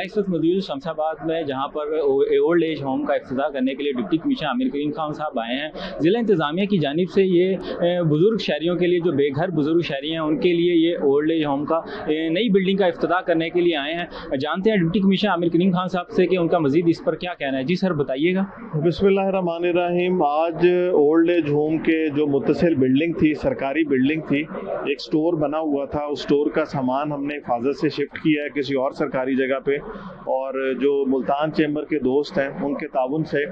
मैं इस वक्त मौजूद हूँ शमशाबाद में, जहाँ पर ओल्ड एज होम का इफ्तिताह करने के लिए डिप्टी कमिश्नर आमिर करीम खान साहब आए हैं। ज़िला इंतज़ामिया की जानिब से ये बुज़ुर्ग शहरियों के लिए, जो बेघर बुज़ुर्ग शहरी हैं, उनके लिए ये ओल्ड एज होम का नई बिल्डिंग का इफ्तिताह करने के लिए आए हैं। जानते हैं डिप्टी कमिश्नर आमिर करीम खान साहब से कि उनका मज़ीद इस पर क्या कहना है। जी सर, बताइएगा। बिस्मिल्लाहिर्रहमानिर्रहीम। आज ओल्ड एज होम के जो मुत्तसिल बिल्डिंग थी, सरकारी बिल्डिंग थी, एक स्टोर बना हुआ था। उस स्टोर का सामान हमने हिफाजत से शिफ्ट किया है किसी और सरकारी जगह पे, और जो मुल्तान चैम्बर के दोस्त हैं उनके ताउन से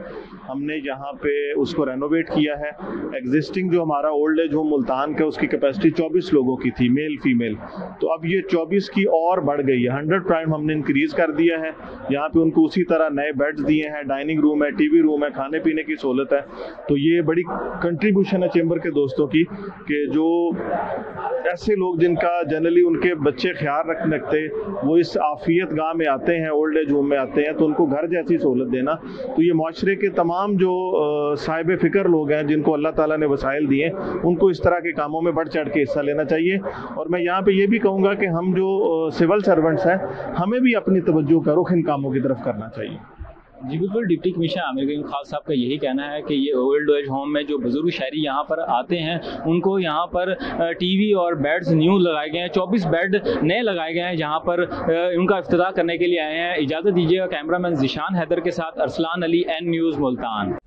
हमने यहाँ पे उसको रेनोवेट किया है। एग्जिस्टिंग जो हमारा ओल्ड एज होम मुल्तान का, उसकी कैपेसिटी 24 लोगों की थी, मेल फीमेल, तो अब ये 24 की और बढ़ गई है। 100 प्राइम हमने इंक्रीज़ कर दिया है। यहाँ पे उनको उसी तरह नए बेड्स दिए हैं, डाइनिंग रूम है, टीवी रूम है, खाने पीने की सहूलत है। तो ये बड़ी कंट्रीब्यूशन है चैम्बर के दोस्तों की, कि जो ऐसे लोग जिनका जनरली उनके बच्चे ख्याल रखते, वो इस आफियत गाह में आते हैं, ओल्ड एज होम में आते हैं, तो उनको घर जैसी सहूलत देना। तो ये माशरे के तमाम जो साहिब फ़िक्र लोग हैं, जिनको अल्लाह ताला ने वसाइल दिए, उनको इस तरह के कामों में बढ़ चढ़ के हिस्सा लेना चाहिए। और मैं यहाँ पे ये भी कहूँगा कि हम जो सिविल सर्वेंट्स हैं, हमें भी अपनी तवज्जो का रुख इन कामों की तरफ करना चाहिए। जी बिल्कुल, डिप्टी कमिश्नर आमिर करीम खान साहब का यही कहना है कि ये ओल्ड एज होम में जो बुजुर्ग शहरी यहाँ पर आते हैं, उनको यहाँ पर टीवी और बेड्स न्यू लगाए गए हैं। 24 बेड नए लगाए गए हैं, जहाँ पर उनका इफ्तिताह करने के लिए आए हैं। इजाज़त दीजिएगा। कैमरामैन ज़िशान हैदर के साथ अरसलान अली, एन न्यूज़ मुल्तान।